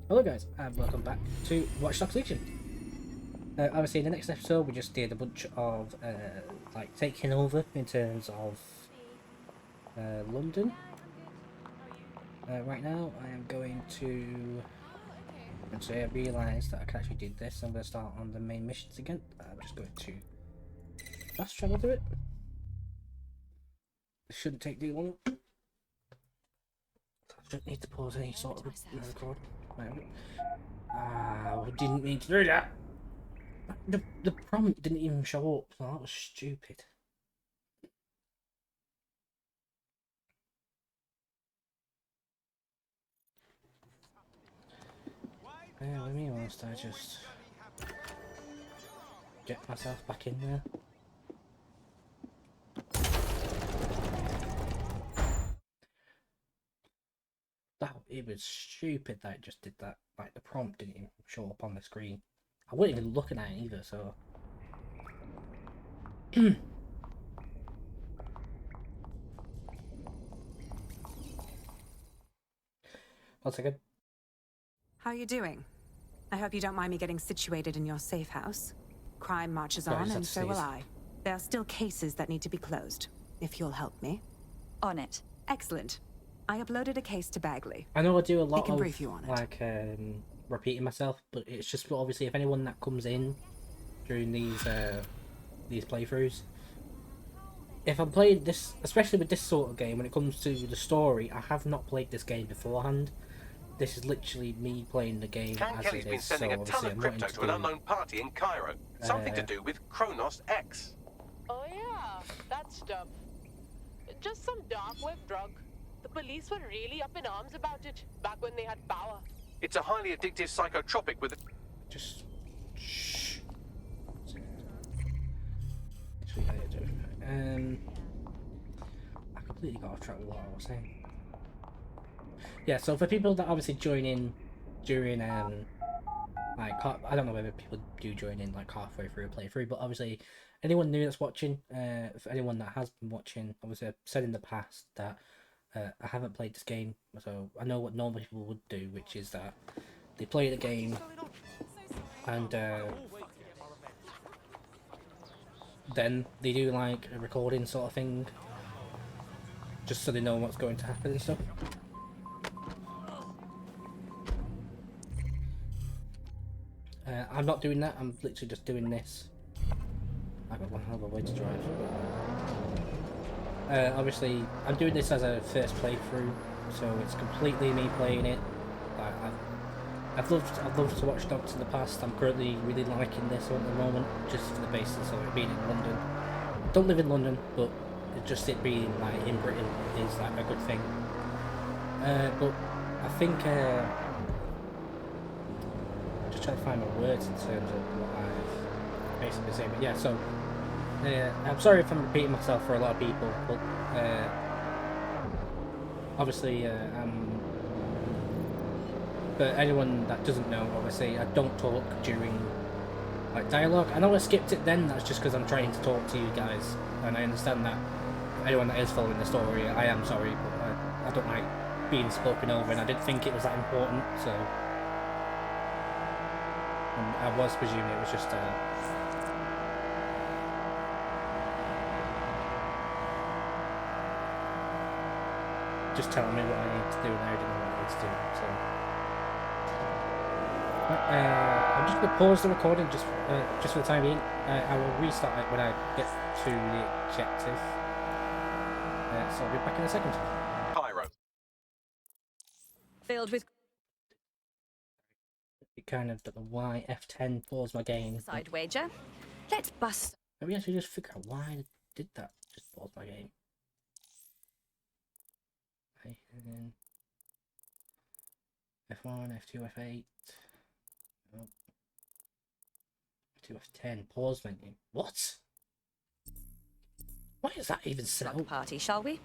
Hello guys, and welcome back to Watch Dogs Legion. Obviously in the next episode we just did a bunch of like taking over in terms of London. Right now I am going to, and so I realised that I can actually do this. I'm going to start on the main missions again. I'm just going to fast travel to it. It shouldn't take too long. I don't need to pause any sort of recording. I didn't mean to do that. The prompt didn't even show up, so that was stupid. Yeah, with me whilst I just get myself back in there. It was stupid that it just did that. Like, the prompt didn't even show up on the screen. I wasn't even looking at it either, so... One second. How are you doing? I hope you don't mind me getting situated in your safe house. Crime marches on, and so will I. There are still cases that need to be closed, if you'll help me. On it. Excellent. I uploaded a case to Bagley. I know I do a lot can of, brief you on it. like, repeating myself, but it's just obviously if anyone that comes in during these playthroughs, if I'm playing this, especially with this sort of game, when it comes to the story, I have not played this game beforehand. This is literally me playing the game as Kelly's it been is, sending so a ton of crypto to an unknown party in Cairo. Something to do with Kronos X. Oh yeah, that stuff. Just some dark web drug. The police were really up in arms about it back when they had power. It's a highly addictive psychotropic with... Just... Shh. I completely got off track with what I was saying. Yeah, so for people that obviously join in during, like, I don't know whether people do join in, like, halfway through a playthrough, but obviously anyone new that's watching, for anyone that has been watching, obviously I've said in the past that I haven't played this game, so I know what normal people would do, which is that they play the game and then they do like a recording sort of thing, just so they know what's going to happen and stuff. I'm not doing that, I'm literally just doing this. I've got one hell of a way to drive. Obviously, I'm doing this as a first playthrough, so it's completely me playing it. I've loved to watch Dogs in the past. I'm currently really liking this one at the moment, just for the basis of it being in London. Don't live in London, but just it being like in Britain is like a good thing. But I think just trying to find my words in terms of what I've basically said. But yeah, so. I'm sorry if I'm repeating myself for a lot of people, but obviously, but anyone that doesn't know, obviously, I don't talk during like dialogue. I know I skipped it then. That's just because I'm trying to talk to you guys, and I understand that anyone that is following the story, I am sorry, but I don't like being spoken over, and I didn't think it was that important, so I was presuming it was just just telling me what I need to do, and I didn't know what I need to do. So, I'm just going to pause the recording just for the time being. I will restart it when I get to the objective. So I'll be back in a second. Cairo. Filled with It kind of don't know why F10 paused my game. side wager. Let's bust. Maybe I should just figure out why I did that. Just pause my game. And then F1, F2, F8, oh. F2, F10, pause menu. What? Why is that even set Block up? party, shall we?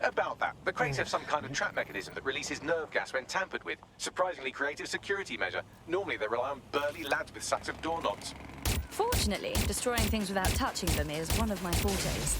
About that, the crates have some kind of trap mechanism that releases nerve gas when tampered with. Surprisingly creative security measure. Normally they rely on burly lads with sacks of doorknobs. Fortunately, destroying things without touching them is one of my fortes.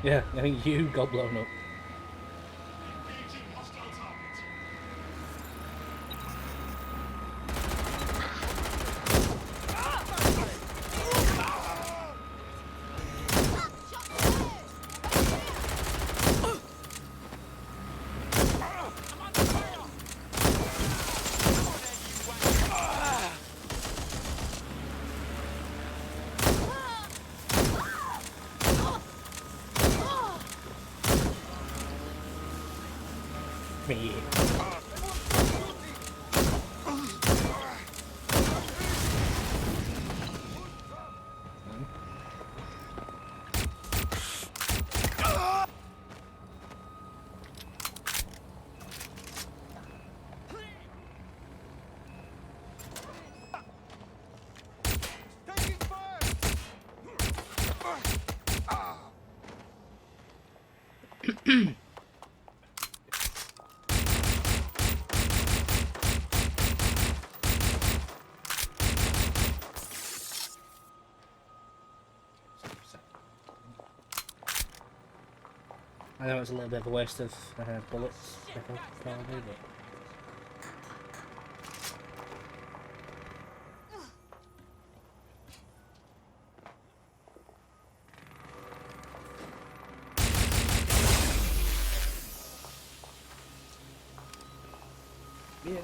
Yeah, I think you got blown up. Me. I know it's a little bit of a waste of bullets, probably, but... Yeah.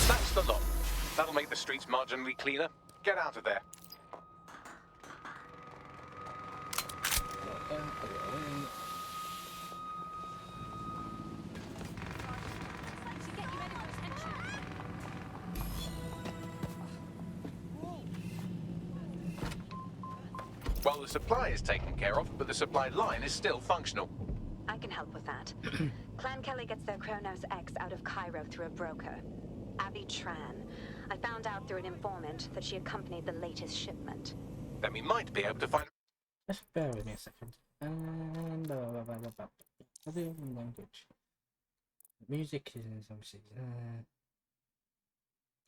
That's the lot. That'll make the streets marginally cleaner. Get out of there. Well, the supply is taken care of, but the supply line is still functional. I can help with that. Clan Kelly gets their Kronos X out of Cairo through a broker, Abby Tran. I found out through an informant that she accompanied the latest shipment. Then we might be able to find... Just bear with me a second. And other language. Music is obviously I'm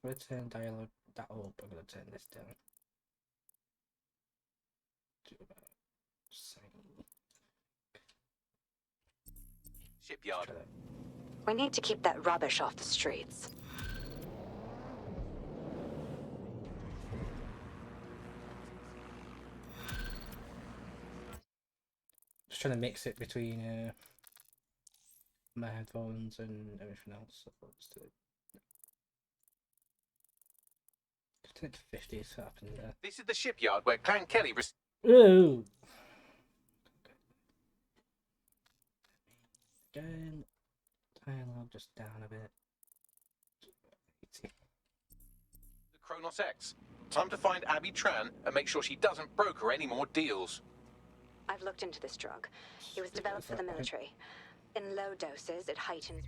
gonna turn dialogue that up, I'm gonna turn this down. To about Shipyard. We need to keep that rubbish off the streets. Just trying to mix it between my headphones and everything else. So let's do it. Turn it to 50, so happened there. This is the shipyard where Clan Kelly... Ooh! Again, dialogue just down a bit. The Kronos X. Time to find Abby Tran and make sure she doesn't broker any more deals. I've looked into this drug. It was developed for the military. In low doses, it heightens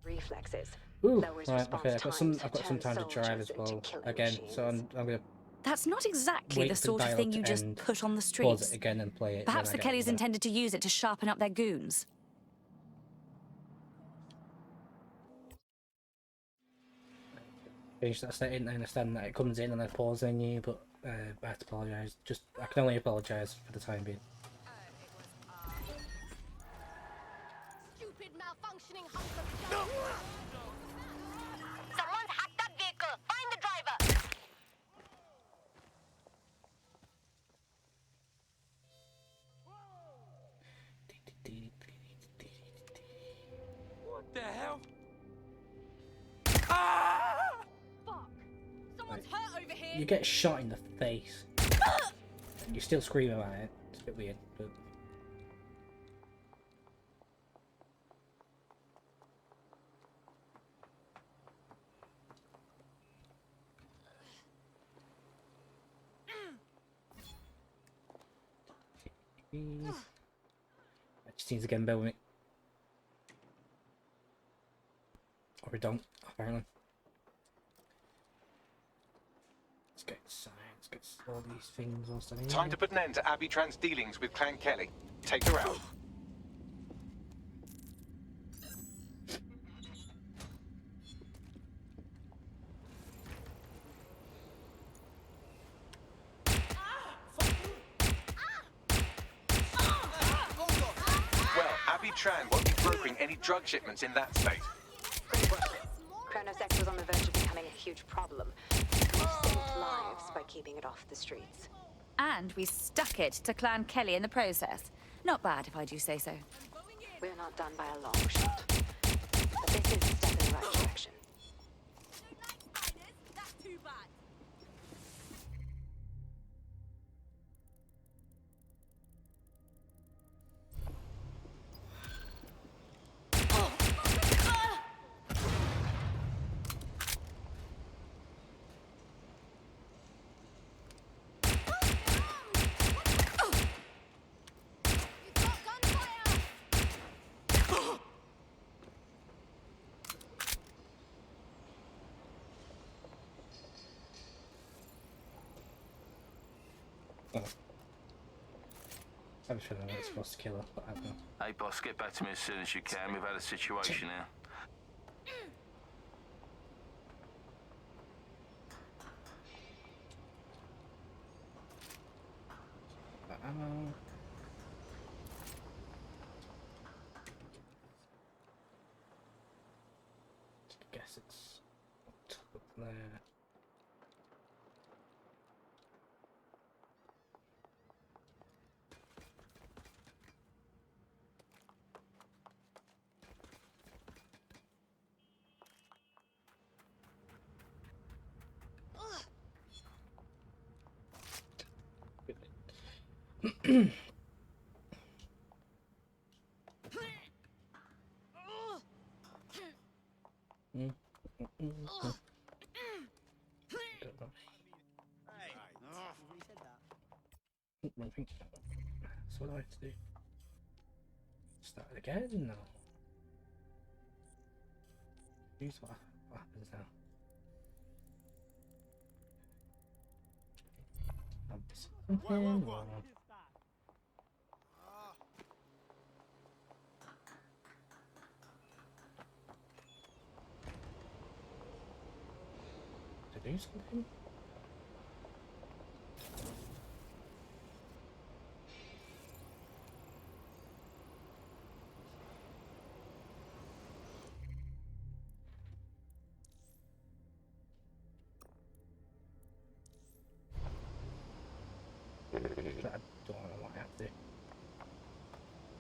reflexes. Ooh, Lowers right, response okay, I've got some times time to and drive turns as well. soldiers into Again, killer so I'm gonna That's not exactly wait the for sort of dialogue thing to you just end, put on the pause streets. it again and play it. Perhaps then the I get Kellys there. intended to use it to sharpen up their goons. I understand that it comes in and I pause on you, but I have to apologise. I can only apologise for the time being. Stupid malfunctioning hunk of junk. Someone's hacked that vehicle. Find the driver. What the hell? Fuck. Someone's hurt over here. You get shot in the face. You still scream about it. It's a bit weird, but Please. I just need to get in bed with me. Or we don't, apparently. Let's get signs, get all these things all stuff. Time to put an end to Abby Tran's dealings with Clan Kelly. Take her out. Well, Abby Tran won't be brokering any drug shipments in that state. Great work. Kronos X was on the verge of becoming a huge problem. We've saved lives by keeping it off the streets. And we stuck it to Clan Kelly in the process. Not bad, if I do say so. We're not done by a long shot. But this is a step in the right direction. That's too bad. I have a feeling I'm supposed to kill her, but I don't know. Hey, boss, get back to me as soon as you can. We've had a situation here. Ammo. I guess it's up there. So what do I have to do? Start it again? No. Use what happens now? To do something? I don't know what I have to do.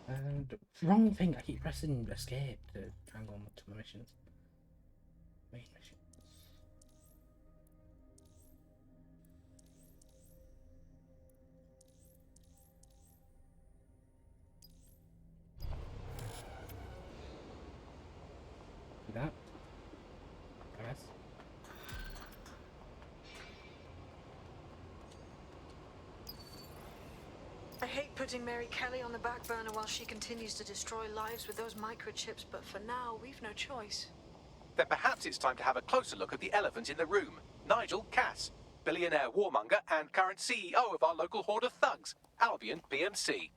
And wrong thing, I keep pressing escape to try and go on to my missions. Main missions. Do that, I guess. I hate putting Mary Kelly on the back burner while she continues to destroy lives with those microchips, but for now, we've no choice. Then perhaps it's time to have a closer look at the elephant in the room. Nigel Cass, billionaire warmonger and current CEO of our local horde of thugs, Albion PMC.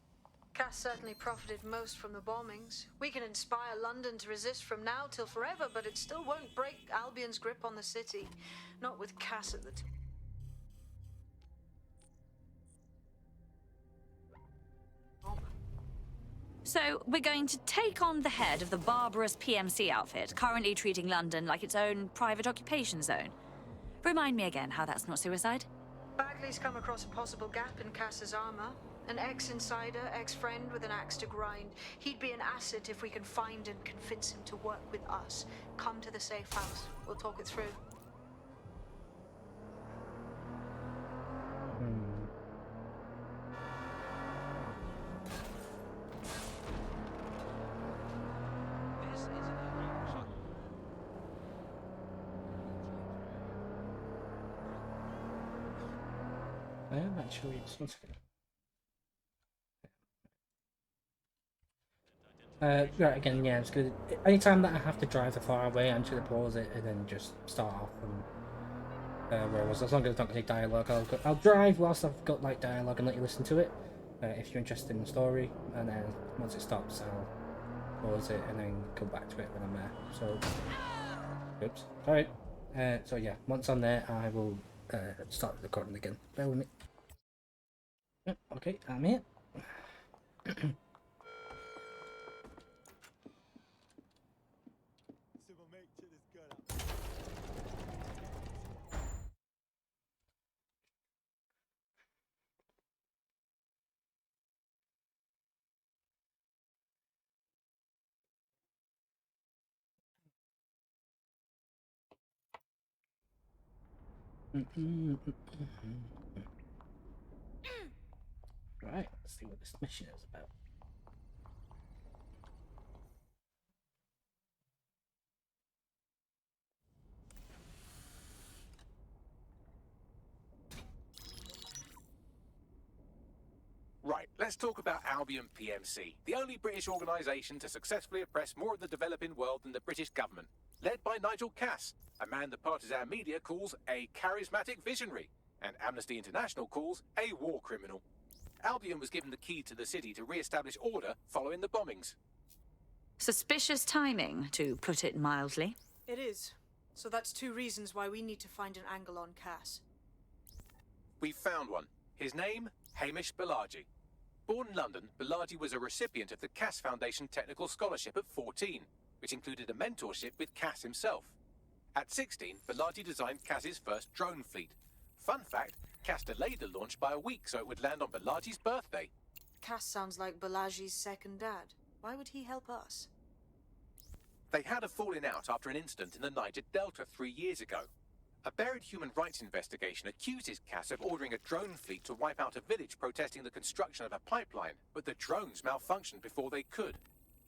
Cass certainly profited most from the bombings. We can inspire London to resist from now till forever, but it still won't break Albion's grip on the city. Not with Cass at the top. So, we're going to take on the head of the barbarous PMC outfit, currently treating London like its own private occupation zone. Remind me again how that's not suicide? Bagley's come across a possible gap in Cass's armor. An ex-insider, ex-friend with an axe to grind. He'd be an asset if we can find and convince him to work with us. Come to the safe house. We'll talk it through. I am actually just 1 second. Right, again, yeah, it's good. Anytime that I have to drive the far away, I'm just gonna pause it and then just start off from where I was. As long as it's not gonna take dialogue, I'll drive whilst I've got like dialogue and let you listen to it. If you're interested in the story, and then once it stops, I'll pause it and then come back to it when I'm there. So, oops, alright. So yeah, once I'm there, I will start recording again. Bear with me. Yep, okay, I'm here. Right, let's see what this mission is about. Right, let's talk about Albion PMC, the only British organisation to successfully oppress more of the developing world than the British government, led by Nigel Cass, a man the partisan media calls a charismatic visionary, and Amnesty International calls a war criminal. Albion was given the key to the city to re-establish order following the bombings. Suspicious timing, to put it mildly. It is. So that's 2 reasons why we need to find an angle on Cass. We've found one. His name, Hamish Balaji. Born in London, Balaji was a recipient of the Cass Foundation Technical Scholarship at 14, which included a mentorship with Cass himself. At 16, Balaji designed Cass's first drone fleet. Fun fact, Cass delayed the launch by a week so it would land on Balaji's birthday. Cass sounds like Balaji's second dad. Why would he help us? They had a falling out after an incident in the Niger Delta 3 years ago. A buried human rights investigation accuses Cass of ordering a drone fleet to wipe out a village protesting the construction of a pipeline, but the drones malfunctioned before they could.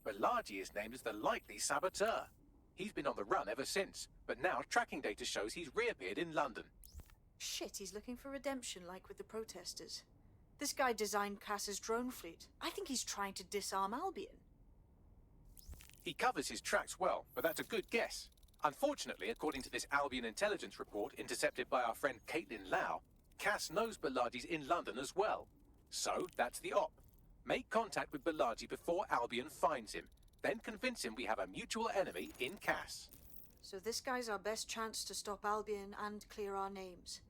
Balaji is named as the likely saboteur. He's been on the run ever since, but now tracking data shows he's reappeared in London. Shit, he's looking for redemption like with the protesters. This guy designed Cass's drone fleet. I think he's trying to disarm Albion. He covers his tracks well, but that's a good guess. Unfortunately, according to this Albion intelligence report intercepted by our friend Caitlin Lau, Cass knows Balaji's in London as well. So, that's the op. Make contact with Balaji before Albion finds him. Then convince him we have a mutual enemy in Cass. So this guy's our best chance to stop Albion and clear our names.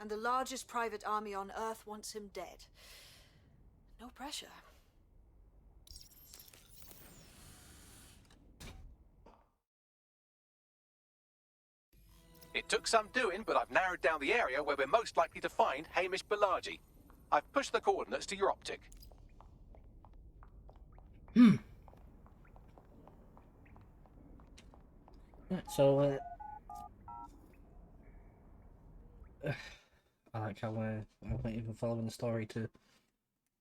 And the largest private army on Earth wants him dead. No pressure. It took some doing, but I've narrowed down the area where we're most likely to find Hamish Balaji. I've pushed the coordinates to your optic. Right, so I like how I'm not even following the story to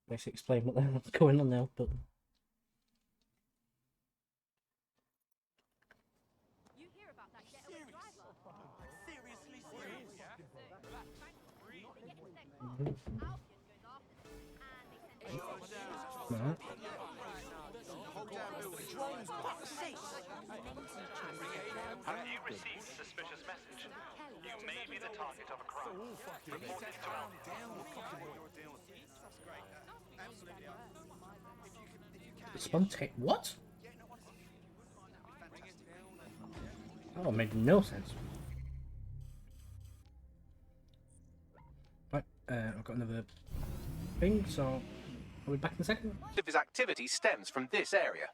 basically explain what's going on now, but You hear about that getaway driver? Seriously serious? Albion goes after them, and they send right. Have you received a suspicious message? You may be the target of a crime. Report this to Albion. Spontaneous. What? Oh, it made no sense. Right, I've got another thing, so I'll be back in a second. Most of his activity stems from this area.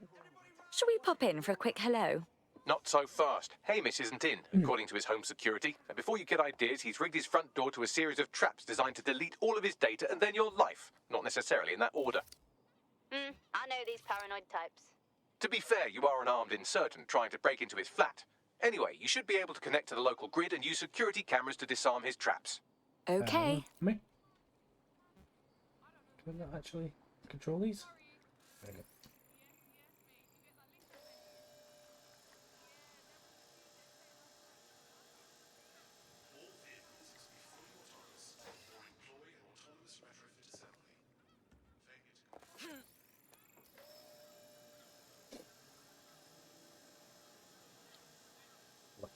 Shall we pop in for a quick hello? Not so fast. Hamish isn't in, according to his home security. And before you get ideas, he's rigged his front door to a series of traps designed to delete all of his data and then your life. Not necessarily in that order. I know these paranoid types. To be fair, you are an armed insurgent trying to break into his flat. Anyway, you should be able to connect to the local grid and use security cameras to disarm his traps. Okay. Me? Can I not actually control these? There we go.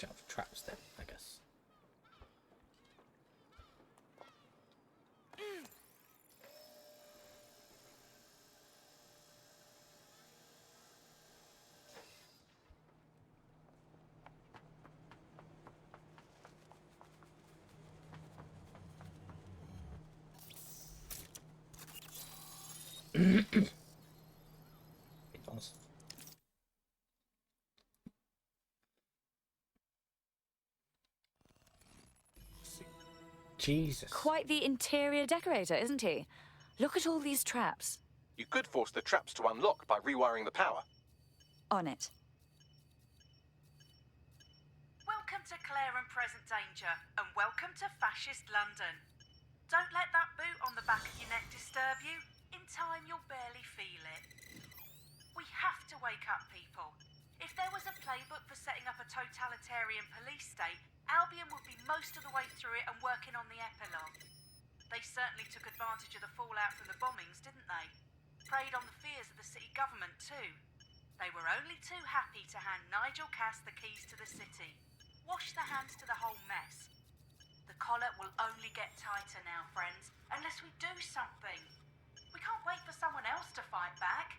Watch out for traps then, I guess. Jesus. Quite the interior decorator, isn't he? Look at all these traps. You could force the traps to unlock by rewiring the power. On it. Welcome to Claire and Present Danger, and welcome to Fascist London. Don't let that boot on the back of your neck disturb you. In time, you'll barely feel it. We have to wake up, people. If there was a playbook for setting up a totalitarian police state, Albion would be most of the way through it and working on the epilogue. They certainly took advantage of the fallout from the bombings, didn't they? Preyed on the fears of the city government, too. They were only too happy to hand Nigel Cass the keys to the city. Wash their hands to the whole mess. The collar will only get tighter now, friends, unless we do something. We can't wait for someone else to fight back.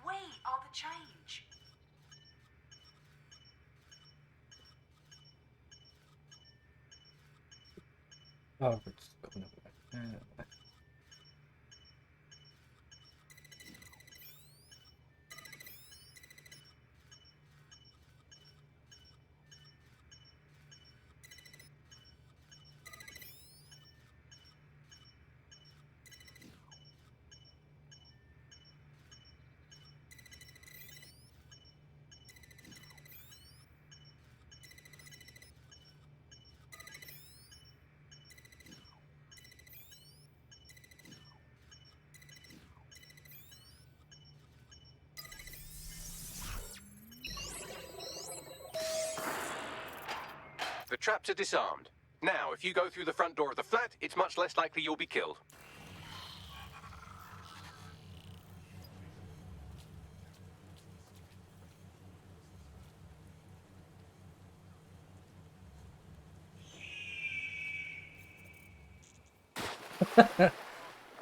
We are the change. Oh, it's coming up. The traps are disarmed. Now, if you go through the front door of the flat, it's much less likely you'll be killed.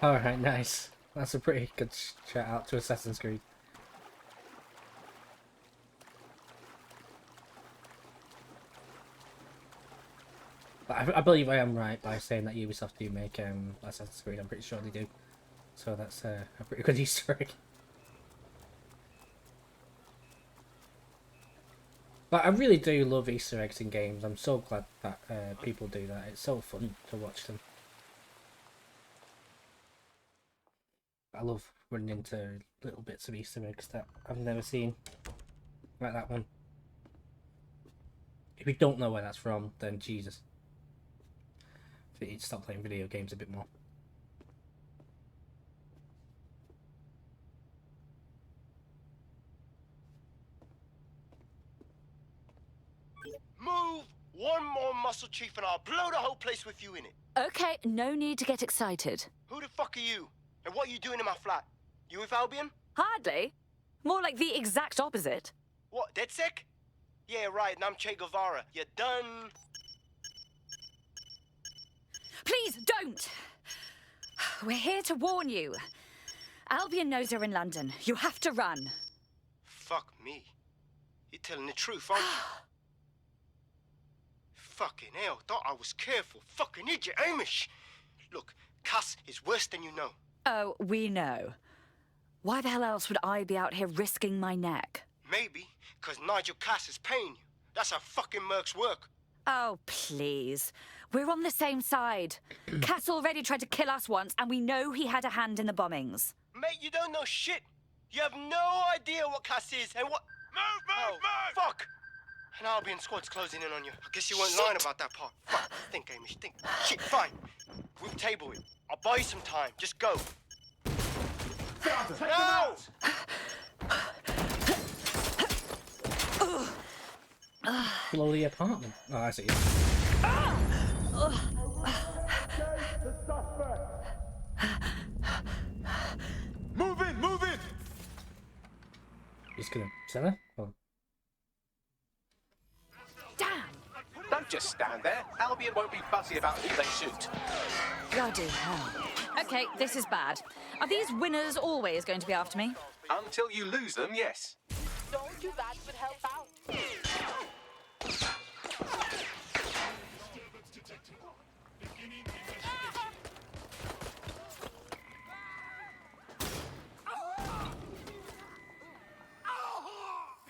Alright, nice. That's a pretty good shout out to Assassin's Creed. But I believe I am right by saying that Ubisoft do make Assassin's Creed. I'm pretty sure they do. So that's a pretty good Easter egg. But I really do love Easter eggs in games. I'm so glad that people do that. It's so fun to watch them. I love running into little bits of Easter eggs that I've never seen. Like that one. If you don't know where that's from, then Jesus. I think you'd stop playing video games a bit more. Move one more muscle, Chief, and I'll blow the whole place with you in it. Okay, no need to get excited. Who the fuck are you? And what are you doing in my flat? You with Albion? Hardly. More like the exact opposite. What, DedSec? Yeah, right, and I'm Che Guevara. You done? Please, don't! We're here to warn you. Albion knows you're in London. You have to run. Fuck me. You're telling the truth, aren't you? Fucking hell, thought I was careful. Fucking idiot, Amish. Look, Cass is worse than you know. Oh, we know. Why the hell else would I be out here risking my neck? Maybe, because Nigel Cass is paying you. That's how fucking Mercs work. Oh, please. We're on the same side. Cass already tried to kill us once, and we know he had a hand in the bombings. Mate, you don't know shit. You have no idea what Cass is and what... Move! Fuck! An Albion squad's closing in on you. I guess you weren't lying about that part. Fuck, think, Amish, think. Shit, fine. We'll table it. I'll buy you some time. Just go. No! Blow the apartment. Oh, I see. Move in! Just gonna sell her? Oh. Dan, Just stand there. Albion won't be fussy about who they shoot. Bloody hell. Okay, this is bad. Are these winners always going to be after me? Until you lose them, yes. Told you that would help out.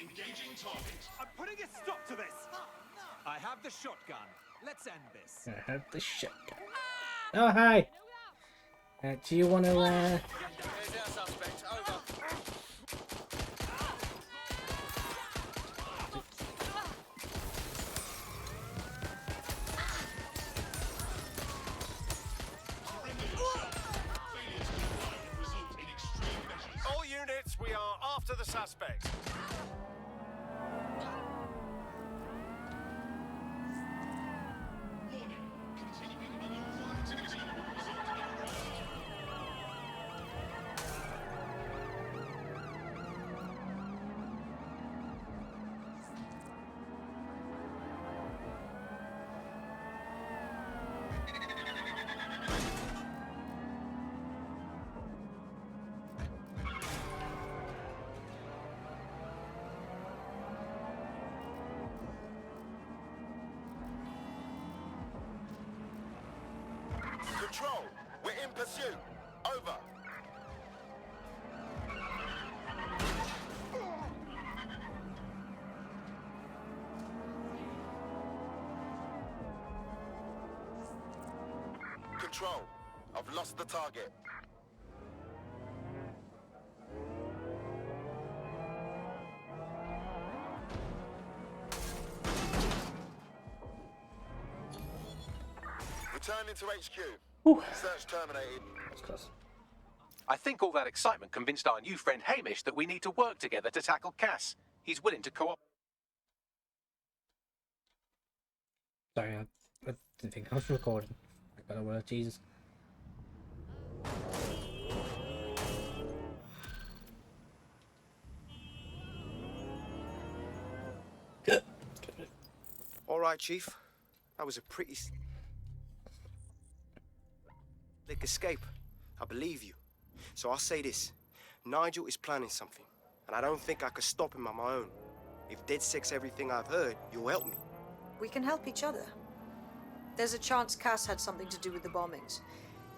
Engaging target. I'm putting a stop to this. I have the shotgun. Let's end this. I have the shotgun. Oh, hi. Do you want to, Here's our suspect. Over. All units, we are after the suspect. Control, we're in pursuit. Over. Control, I've lost the target. Returning to HQ. Whew. Search terminated. That's close. I think all that excitement convinced our new friend Hamish that we need to work together to tackle Cass. He's willing to co-op. Sorry, I didn't think I was recording. I got a word, Jesus. All right, Chief. That was a pretty slick escape. I believe you. So I'll say this. Nigel is planning something, and I don't think I could stop him on my own. If DedSec's everything I've heard, you'll help me. We can help each other. There's a chance Cass had something to do with the bombings.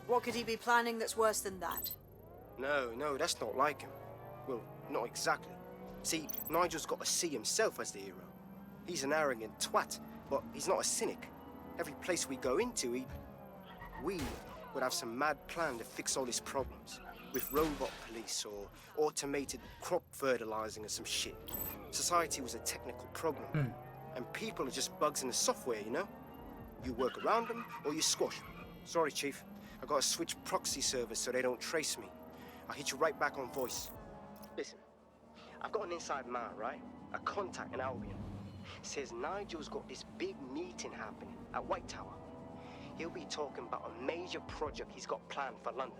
What could he be planning that's worse than that? No, that's not like him. Well, not exactly. See, Nigel's got to see himself as the hero. He's an arrogant twat, but he's not a cynic. Every place we go into, we would have some mad plan to fix all his problems. With robot police or automated crop fertilizing or some shit. Society was a technical problem. And people are just bugs in the software, you know? You work around them or you squash them. Sorry, Chief. I gotta switch proxy servers so they don't trace me. I'll hit you right back on voice. Listen, I've got an inside man, right? A contact in Albion. Says Nigel's got this big meeting happening at White Tower. He'll be talking about a major project he's got planned for London.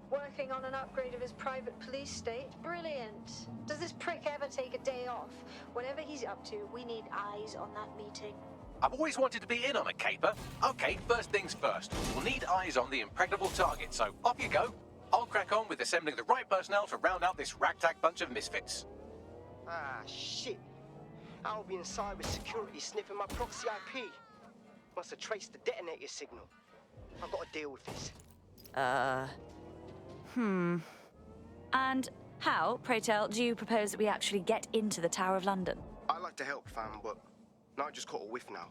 Working on an upgrade of his private police state? Brilliant. Does this prick ever take a day off? Whatever he's up to, we need eyes on that meeting. I've always wanted to be in on a caper. Okay, first things first. We'll need eyes on the impregnable target, so off you go. I'll crack on with assembling the right personnel to round out this ragtag bunch of misfits. Ah, shit. Albion cyber security sniffing my proxy IP. Must have traced the detonator signal. I've got to deal with this. And how, pray tell, do you propose that we actually get into the Tower of London? I'd like to help, fam, but Nigel's caught a whiff now.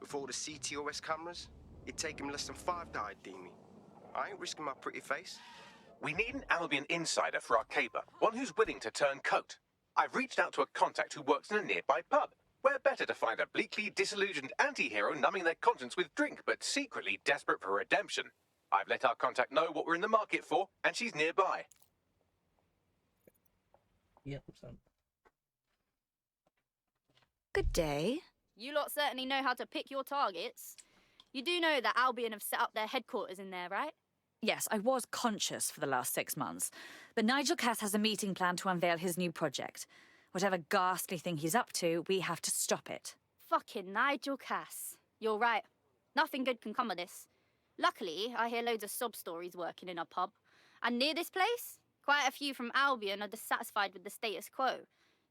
With all the CTOS cameras, it'd take him less than 5 to ID me. I ain't risking my pretty face. We need an Albion insider for our caper, one who's willing to turn coat. I've reached out to a contact who works in a nearby pub. Where better to find a bleakly disillusioned anti-hero numbing their conscience with drink, but secretly desperate for redemption. I've let our contact know what we're in the market for, and she's nearby. Yep, so. Good day. You lot certainly know how to pick your targets. You do know that Albion have set up their headquarters in there, right? Yes, I was conscious for the last 6 months. But Nigel Cass has a meeting planned to unveil his new project. Whatever ghastly thing he's up to, we have to stop it. Fucking Nigel Cass. You're right. Nothing good can come of this. Luckily, I hear loads of sob stories working in a pub. And near this place, quite a few from Albion are dissatisfied with the status quo.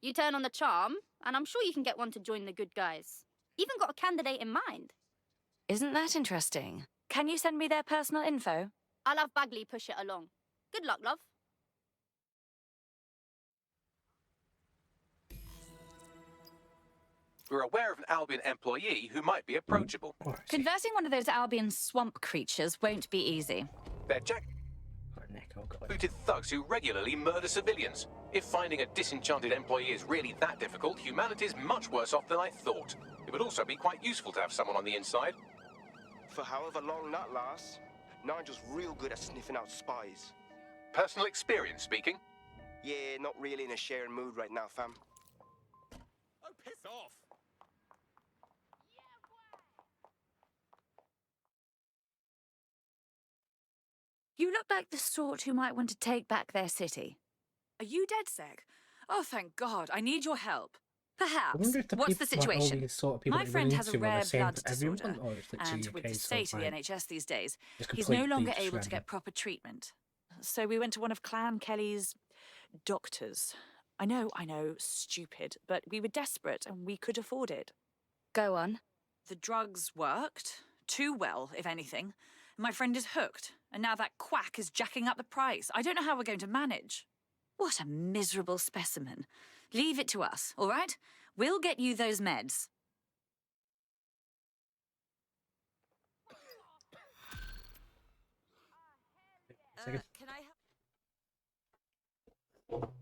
You turn on the charm, and I'm sure you can get one to join the good guys. Even got a candidate in mind. Isn't that interesting? Can you send me their personal info? I'll have Bagley push it along. Good luck, love. We're aware of an Albion employee who might be approachable. Conversing one of those Albion swamp creatures won't be easy. They're jackbooted thugs who regularly murder civilians. If finding a disenchanted employee is really that difficult, humanity's much worse off than I thought. It would also be quite useful to have someone on the inside. For however long that lasts, Nigel's real good at sniffing out spies. Personal experience speaking? Yeah, not really in a sharing mood right now, fam. Oh, piss off! You look like the sort who might want to take back their city. Are you dead, Seg? Oh, thank God. I need your help. Perhaps. What's the situation? My friend has a rare blood disorder, and with the state of the NHS these days, he's no longer able to get proper treatment. So we went to one of Clan Kelly's doctors. I know, stupid, but we were desperate and we could afford it. Go on. The drugs worked. Too well, if anything. My friend is hooked, and now that quack is jacking up the price. I don't know how we're going to manage. What a miserable specimen. Leave it to us, all right? We'll get you those meds. Can I help?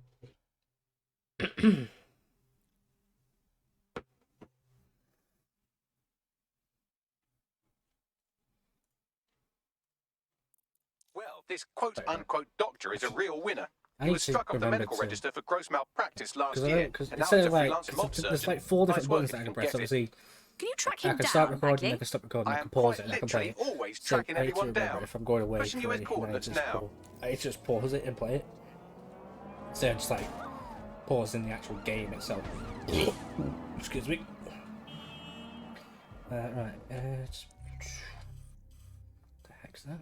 Well, this quote-unquote doctor is a real winner. I He need was to struck off the remember medical to- register for gross malpractice last Because year. because and now instead he's of a like, freelance mob there's surgeon. like 4 Nice different work buttons if that I you can can press. get it. Obviously, Can you track I him can start down, recording, I Bagley? can stop recording, I I can am pause quite it, and I can play literally it. always So tracking I need to everyone remember down. if I'm going away Pushing for you his anything, I need coordinates to just now. I need to just pause it and play it. So just like pausing the actual game itself. Excuse me. Right. What the heck's that?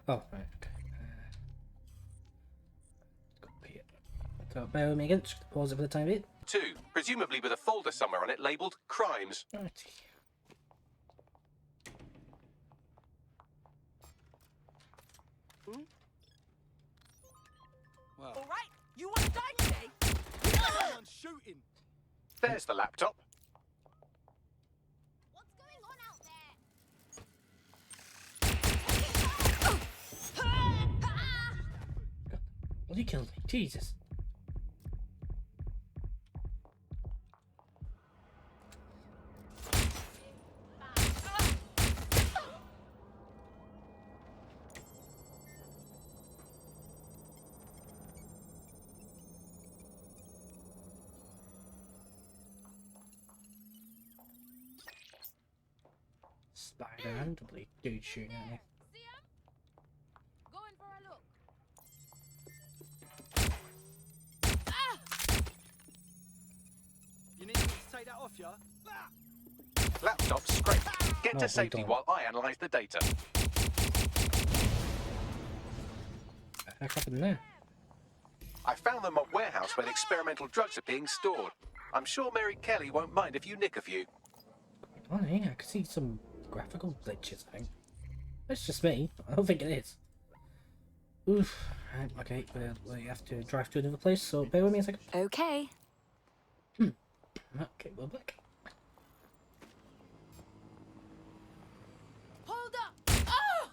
Oh, right, okay. Copy it. So bear with me again, just pause it for the time being. 2, presumably with a folder somewhere on it labelled crimes. Righty. Well, All right, you want to die today? someone's shooting. There's the laptop. What's going on out there? Well, you killed me. Jesus. Spider and the bleak dude shooting at me. See him? Going for a look. You need me to take that off, ya? Laptop scraped. Get No, to we safety don't. while I analyse the data. What the heck happened there? I found them at warehouse where the experimental drugs are being stored. I'm sure Mary Kelly won't mind if you nick a few. Oh yeah, I can see some graphical glitches, I think. That's just me. I don't think it is. Oof. Right, okay, we have to drive to another place, so bear with me a second. Okay. Okay, we're back. Hold up! Oh!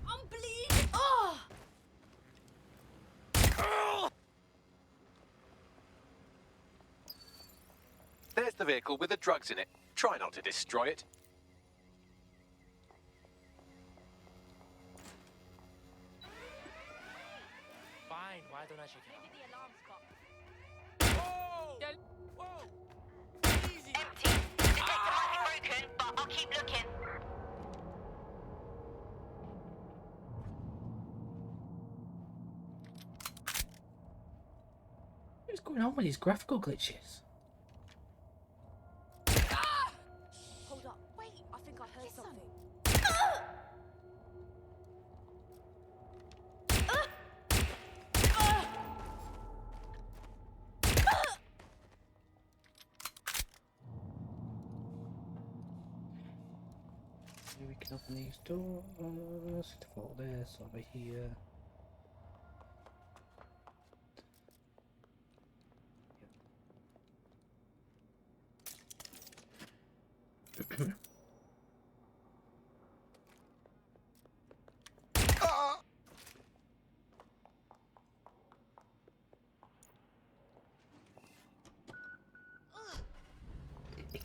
I'm bleeding! Oh! There's the vehicle with the drugs in it. Try not to destroy it. Fine, why don't I check it out? Maybe the alarm's got. Oh! Empty. Detector might be broken, but I'll keep looking. What's going on with these graphical glitches? Hold up. Wait, I think I heard something. We can open these doors. Default this over here.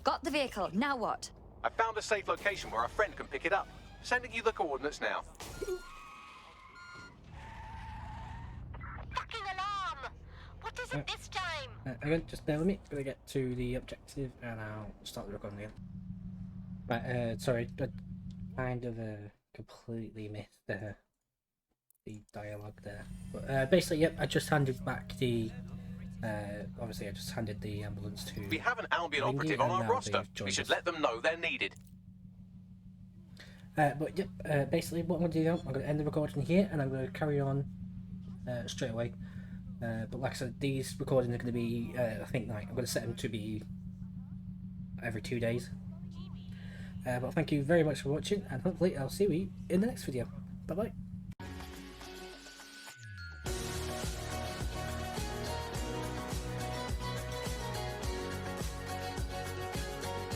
Got the vehicle. Now what? I found a safe location where a friend can pick it up. Sending you the coordinates now. Fucking alarm! What is it this time? Again, just bear with me. Gonna get to the objective and I'll start the recording again. Right, sorry, I kind of completely missed the dialogue there. But basically, yep, I just handed back the. Obviously, I just handed the ambulance to. We have an Albion Ringy, operative on and our now roster. they've joined We should us. let them know they're needed. But yep, basically what I'm going to do now, I'm going to end the recording here and I'm going to carry on straight away. But like I said, these recordings are going to be, I think, like, I'm going to set them to be every 2 days. But thank you very much for watching and hopefully I'll see you in the next video. Bye bye.